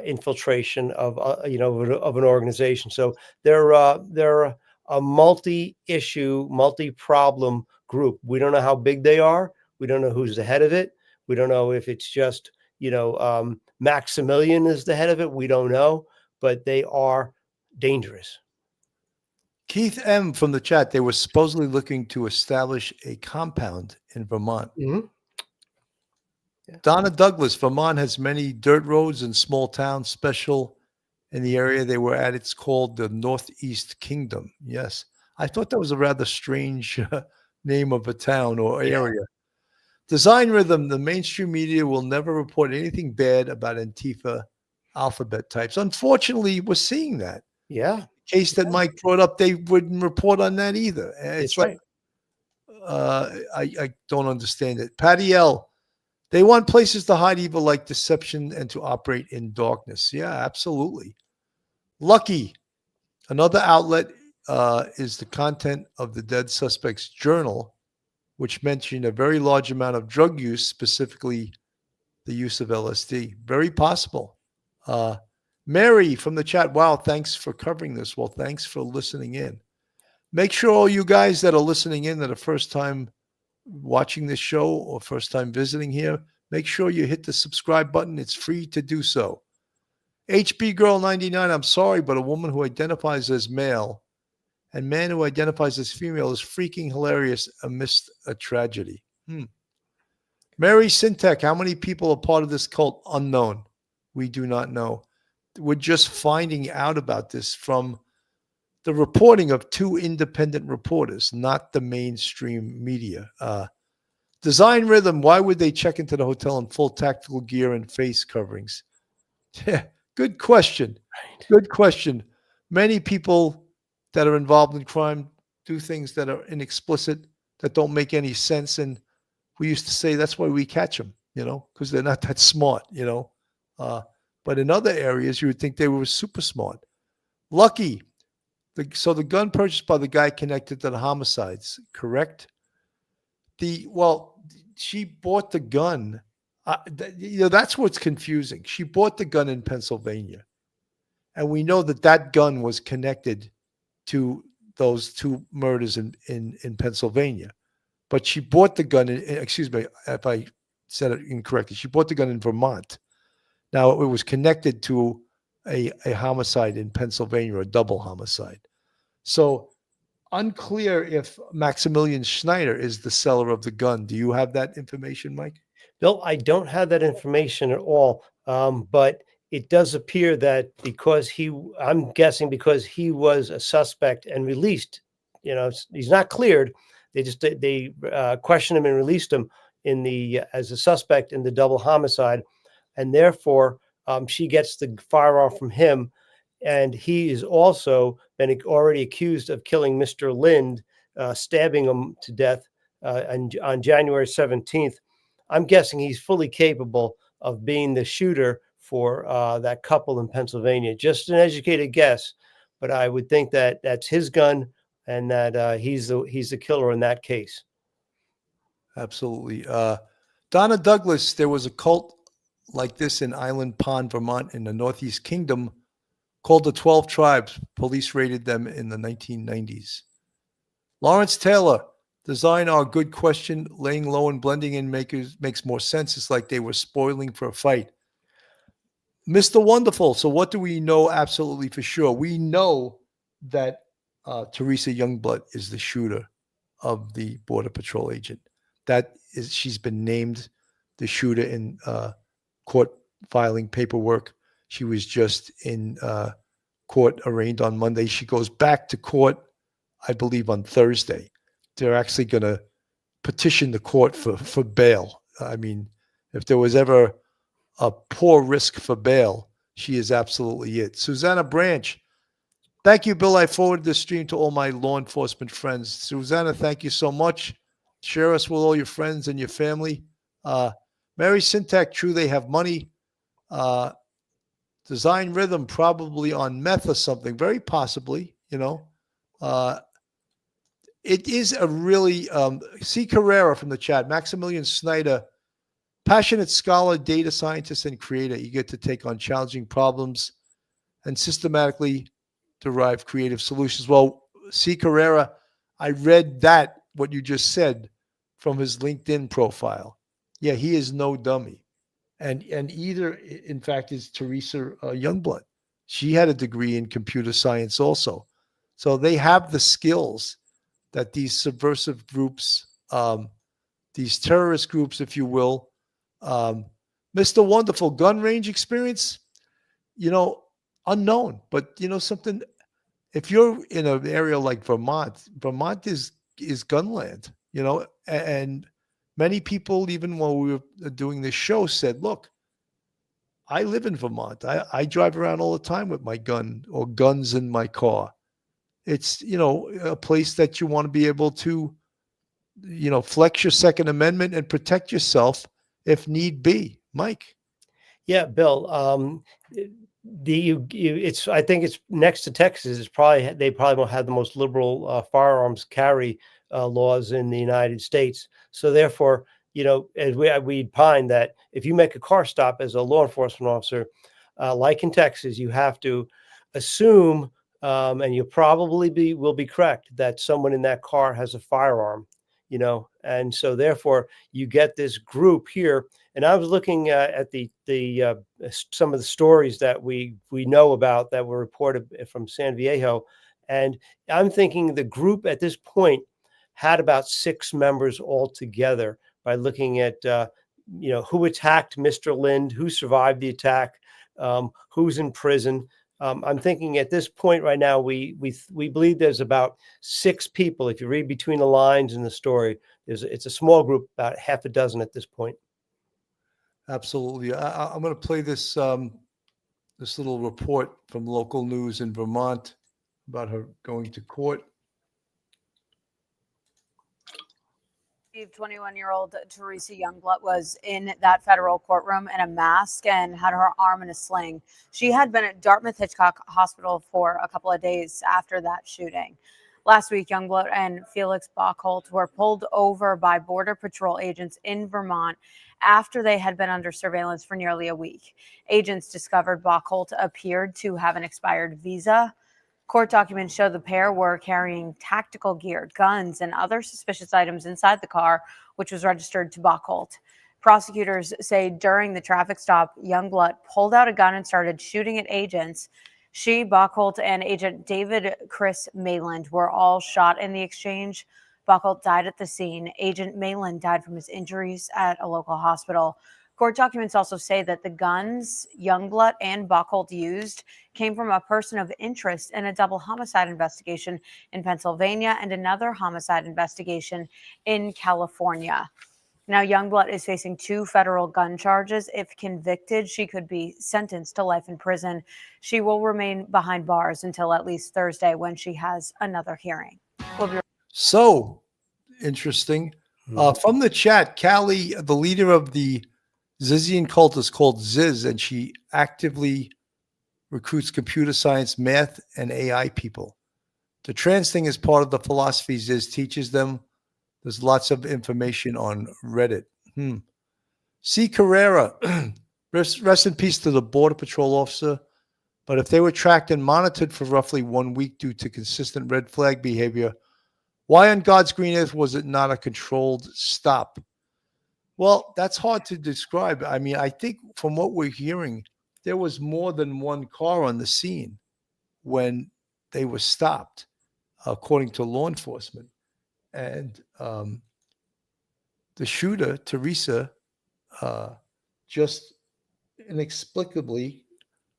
infiltration of of an organization. So they're a multi-issue, multi-problem group. We don't know how big they are. We don't know who's the head of it. We don't know if it's just Maximilian is the head of it. We don't know, but they are dangerous. Keith M. from the chat, they were supposedly looking to establish a compound in Vermont. Mm-hmm. Yeah. Donna Douglas, Vermont has many dirt roads and small towns. Special in the area they were at, it's called the Northeast Kingdom. Yes. I thought that was a rather strange name of a town or area. Design Rhythm, the mainstream media will never report anything bad about Antifa alphabet types. Unfortunately, we're seeing that. Yeah. Case that Mike brought up, they wouldn't report on that either. It's right. I don't understand it. Patty L, they want places to hide evil like deception and to operate in darkness. Yeah, absolutely. Lucky, another outlet is the content of the dead suspect's journal, which mentioned a very large amount of drug use, specifically the use of LSD. Very possible. Mary from the chat, wow, thanks for covering this. Well, thanks for listening in. Make sure all you guys that are listening in that are first time watching this show or first time visiting here, make sure you hit the subscribe button. It's free to do so. HB Girl 99, I'm sorry, but a woman who identifies as male and man who identifies as female is freaking hilarious amidst a tragedy. Mary Sintek, how many people are part of this cult? Unknown. We do not know. We're just finding out about this from the reporting of two independent reporters, not the mainstream media. Design Rhythm, why would they check into the hotel in full tactical gear and face coverings? Good question. Good question. Many people that are involved in crime do things that are inexplicit, that don't make any sense. And we used to say that's why we catch them, because they're not that smart, But in other areas, you would think they were super smart. Lucky. So the gun purchased by the guy connected to the homicides, correct? She bought the gun. That's what's confusing. She bought the gun in Pennsylvania. And we know that gun was connected to those two murders in Pennsylvania. But she bought the gun, excuse me if I said it incorrectly. She bought the gun in Vermont. Now, it was connected to a homicide in Pennsylvania, a double homicide. So unclear if Maximilian Schneider is the seller of the gun. Do you have that information, Mike? Bill, I don't have that information at all, but it does appear that I'm guessing because he was a suspect and released, he's not cleared. they questioned him and released him in the as a suspect in the double homicide, and therefore she gets the firearm from him, and he is also been already accused of killing Mr. Lind, stabbing him to death on January 17th. I'm guessing he's fully capable of being the shooter for that couple in Pennsylvania. Just an educated guess, but I would think that that's his gun and that he's the killer in that case. Absolutely. Donna Douglas, there was a cult like this in Island Pond, Vermont, in the Northeast Kingdom called the 12 Tribes. Police raided them in the 1990s. Lawrence Taylor, design our good question, laying low and blending in makes more sense. It's like they were spoiling for a fight. Mr. Wonderful, so what do we know absolutely for sure? We know that Teresa Youngblood is the shooter of the Border Patrol agent. She's been named the shooter in court filing paperwork. She was just in court arraigned on Monday. She goes back to court, I believe, on Thursday. They're actually going to petition the court for bail. I mean, if there was ever a poor risk for bail, she is absolutely it. Susanna Branch, thank you, Bill. I forwarded this stream to all my law enforcement friends. Susanna, thank you so much. Share us with all your friends and your family. Mary Syntax, true, they have money. Design Rhythm, probably on meth or something, very possibly, you know. It is a really, C. Carrera from the chat, Maximilian Snyder, passionate scholar, data scientist, and creator. You get to take on challenging problems and systematically derive creative solutions. Well, C. Carrera, I read that, what you just said, from his LinkedIn profile. Yeah, he is no dummy. And either, in fact, is Teresa Youngblood. She had a degree in computer science also. So they have the skills that these subversive groups, these terrorist groups, if you will, Mr. Wonderful, gun range experience, you know, unknown. But, you know, something, if you're in an area like Vermont is gunland, you know, and many people, even while we were doing this show, said, look, I live in Vermont. I drive around all the time with my gun or guns in my car. It's, you know, a place that you want to be able to, you know, flex your Second Amendment and protect yourself if need be. Mike. Yeah, Bill. It's, I think it's next to Texas. They probably won't have the most liberal firearms carry laws in the United States. So therefore, you know, as we find that if you make a car stop as a law enforcement officer, like in Texas, you have to assume, and you probably will be correct, that someone in that car has a firearm. You know, and so therefore you get this group here. And I was looking at the some of the stories that we know about that were reported from San Viejo, and I'm thinking the group at this point had about 6 members altogether. By looking at you know, who attacked Mr. Lind, who survived the attack, who's in prison. I'm thinking at this point right now, we believe there's about 6 people. If you read between the lines in the story, it's a small group, about half a dozen at this point. Absolutely. I'm going to play this this little report from local news in Vermont about her going to court. 21-year-old Teresa Youngblood was in that federal courtroom in a mask and had her arm in a sling. She had been at Dartmouth Hitchcock Hospital for a couple of days after that shooting. Last week, Youngblood and Felix Bockholt were pulled over by Border Patrol agents in Vermont after they had been under surveillance for nearly a week. Agents discovered Bockholt appeared to have an expired visa. Court documents show the pair were carrying tactical gear, guns, and other suspicious items inside the car, which was registered to Bockholt. Prosecutors say during the traffic stop, Youngblood pulled out a gun and started shooting at agents. She, Bockholt, and agent David Chris Mayland were all shot in the exchange. Bockholt died at the scene. Agent Mayland died from his injuries at a local hospital. Court documents also say that the guns Youngblood and Buchholz used came from a person of interest in a double homicide investigation in Pennsylvania and another homicide investigation in California. Now, Youngblood is facing 2 federal gun charges. If convicted, she could be sentenced to life in prison. She will remain behind bars until at least Thursday when she has another hearing. We'll be So interesting. From the chat, Callie, the leader of the Zizian cult, is called Ziz, and she actively recruits computer science, math, and AI people. The trans thing is part of the philosophy Ziz teaches them. There's lots of information on Reddit. C. Carrera, rest in peace to the Border Patrol officer. But if they were tracked and monitored for roughly 1 week due to consistent red flag behavior, why on God's green earth was it not a controlled stop? Well, that's hard to describe. I mean, I think from what we're hearing, there was more than one car on the scene when they were stopped, according to law enforcement. And the shooter, Teresa, just inexplicably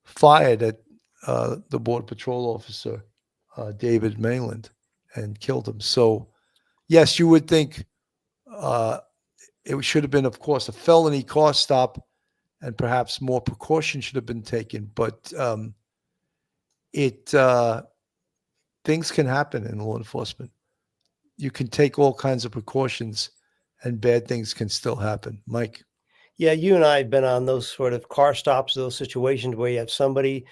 fired at the Border Patrol officer, David Mayland, and killed him. So, yes, you would think it should have been, of course, a felony car stop, and perhaps more precaution should have been taken. But things can happen in law enforcement. You can take all kinds of precautions, and bad things can still happen. Mike. Yeah, you and I have been on those sort of car stops, those situations where you have somebody,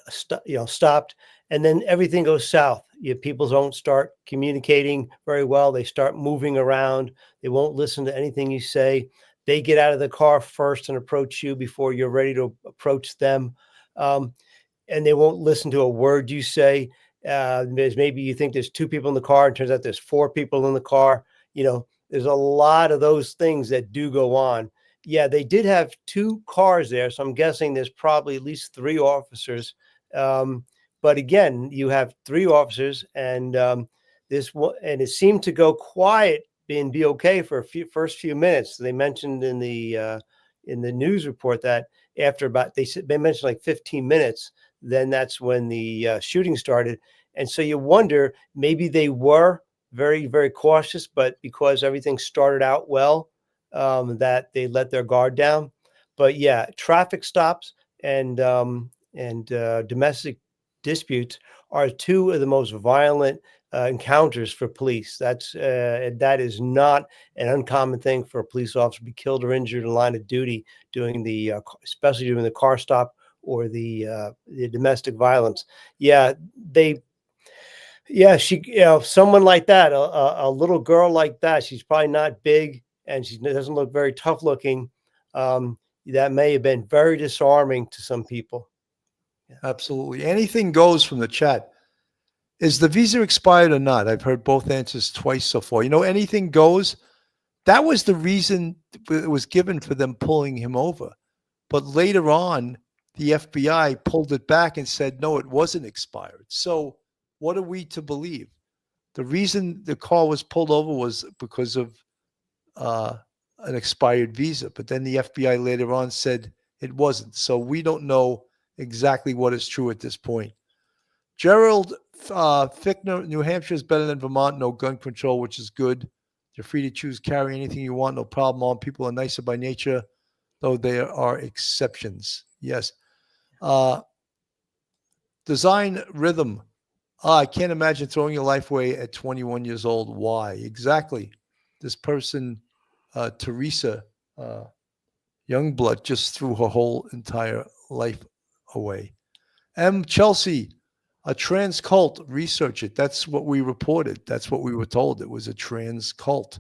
stopped, and then everything goes south. People don't start communicating very well. They start moving around. They won't listen to anything you say. They get out of the car first and approach you before you're ready to approach them, and they won't listen to a word you say. Maybe you think there's 2 people in the car, and turns out there's 4 people in the car. There's a lot of those things that do go on. Yeah, they did have 2 cars there, so I'm guessing there's probably at least 3 officers. But again, you have 3 officers, and it seemed to go quiet and be okay for first few minutes. They mentioned in the news report that after they mentioned like 15 minutes, then that's when the shooting started. And so you wonder, maybe they were very, very cautious, but because everything started out well, that they let their guard down. But yeah, traffic stops and domestic disputes are 2 of the most violent encounters for police. That is not an uncommon thing for a police officer to be killed or injured in line of duty doing especially doing the car stop or the domestic violence. Someone like that, a little girl like that, she's probably not big and she doesn't look very tough looking. That may have been very disarming to some people. Absolutely. Anything goes from the chat. Is the visa expired or not? I've heard both answers twice so far. Anything goes. That was the reason it was given for them pulling him over. But later on, the FBI pulled it back and said, no, it wasn't expired. So what are we to believe? The reason the car was pulled over was because of an expired visa. But then the FBI later on said it wasn't. So we don't know exactly what is true at this point. Gerald Fickner, New Hampshire is better than Vermont. No gun control, which is good. You're free to choose, carry anything you want. No problem. All people are nicer by nature, though there are exceptions. Yes. Design rhythm. I can't imagine throwing your life away at 21 years old. Why? Exactly. This person, Teresa Youngblood, just threw her whole entire life away. M. Chelsea, a trans cult. Research it. That's what we reported. That's what we were told. It was a trans cult.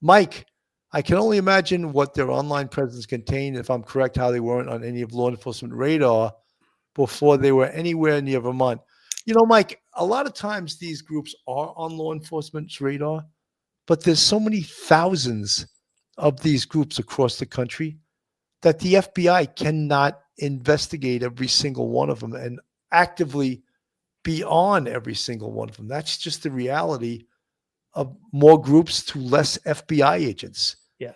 Mike, I can only imagine what their online presence contained. If I'm correct, how they weren't on any of law enforcement radar before they were anywhere near Vermont. Mike, a lot of times these groups are on law enforcement's radar, but there's so many thousands of these groups across the country that the FBI cannot investigate every single one of them and actively be on every single one of them. That's just the reality of more groups to less FBI agents. Yeah.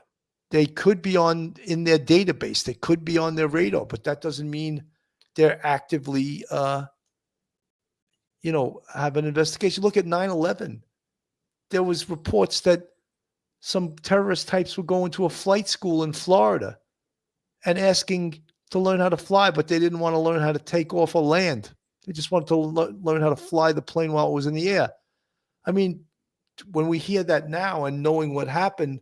they could be in their database. They could be on their radar, but that doesn't mean they're actively, have an investigation. Look at 9/11. There was reports that some terrorist types were going to a flight school in Florida and asking to learn how to fly, but they didn't want to learn how to take off or land. They just wanted to learn how to fly the plane while it was in the air. I mean, when we hear that now and knowing what happened,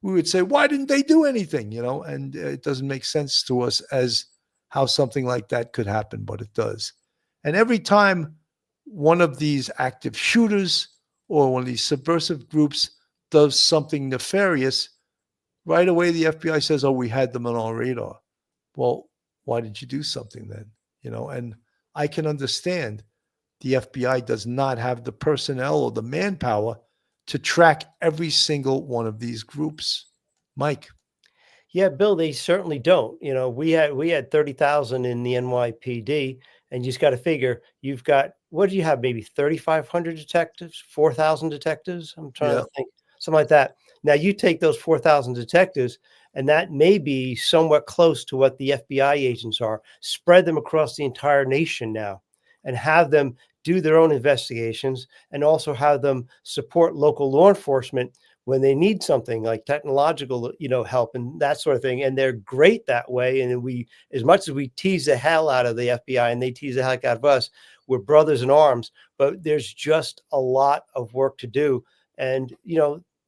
we would say, why didn't they do anything? And it doesn't make sense to us as how something like that could happen, but it does. And every time one of these active shooters or one of these subversive groups does something nefarious, right away the FBI says, oh, we had them on our radar. Well, why did you do something then? And I can understand the FBI does not have the personnel or the manpower to track every single one of these groups. Mike. Yeah, Bill, they certainly don't. We had 30,000 in the NYPD, and you just got to figure you've got, what do you have? Maybe 3,500 detectives, 4,000 detectives. I'm trying to think, something like that. Now you take those 4,000 detectives, and that may be somewhat close to what the FBI agents are. Spread them across the entire nation now, and have them do their own investigations, and also have them support local law enforcement when they need something like technological, help and that sort of thing. And they're great that way. And we, as much as we tease the hell out of the FBI and they tease the heck out of us, we're brothers in arms, but there's just a lot of work to do. And,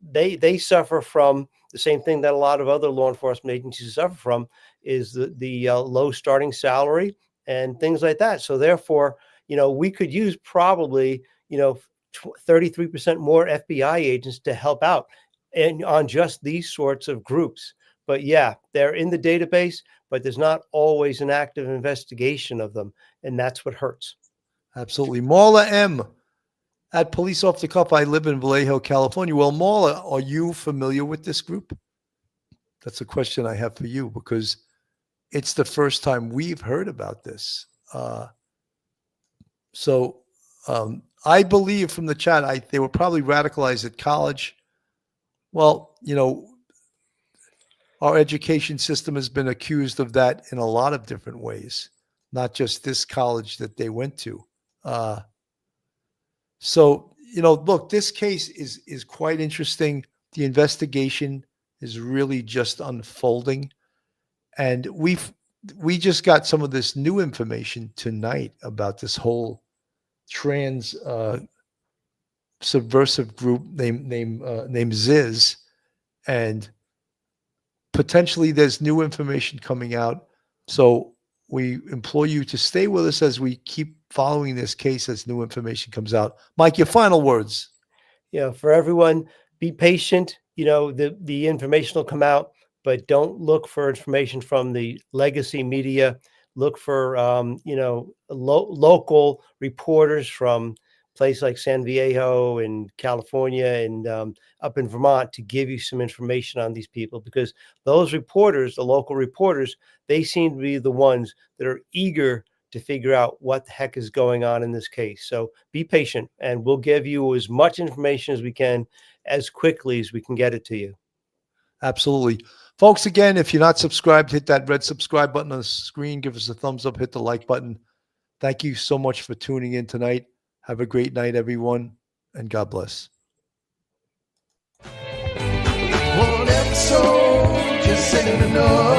they suffer from the same thing that a lot of other law enforcement agencies suffer from, is the low starting salary and things like that. So therefore, we could use probably, 33% more FBI agents to help out and on just these sorts of groups. But yeah, they're in the database, but there's not always an active investigation of them. And that's what hurts. Absolutely. Marla M. At Police Off the Cuff, I live in Vallejo, California. Well, Marla, are you familiar with this group? That's a question I have for you, because it's the first time we've heard about this. I believe from the chat, they were probably radicalized at college. Well, our education system has been accused of that in a lot of different ways, not just this college that they went to. Look, this case is quite interesting. The investigation is really just unfolding. And we just got some of this new information tonight about this whole trans subversive group named Ziz, and potentially there's new information coming out. So we implore you to stay with us as we keep following this case as new information comes out. Mike, your final words. For everyone, be patient. The information will come out, but don't look for information from the legacy media. Look for, local reporters from places like San Vallejo in California and up in Vermont to give you some information on these people, because those reporters, the local reporters, they seem to be the ones that are eager to figure out what the heck is going on in this case. So be patient, and we'll give you as much information as we can, as quickly as we can get it to you. Absolutely. Folks, again, if you're not subscribed, hit that red subscribe button on the screen. Give us a thumbs up, hit the like button. Thank you so much for tuning in tonight. Have a great night, everyone, and God bless. One episode just ain't enough.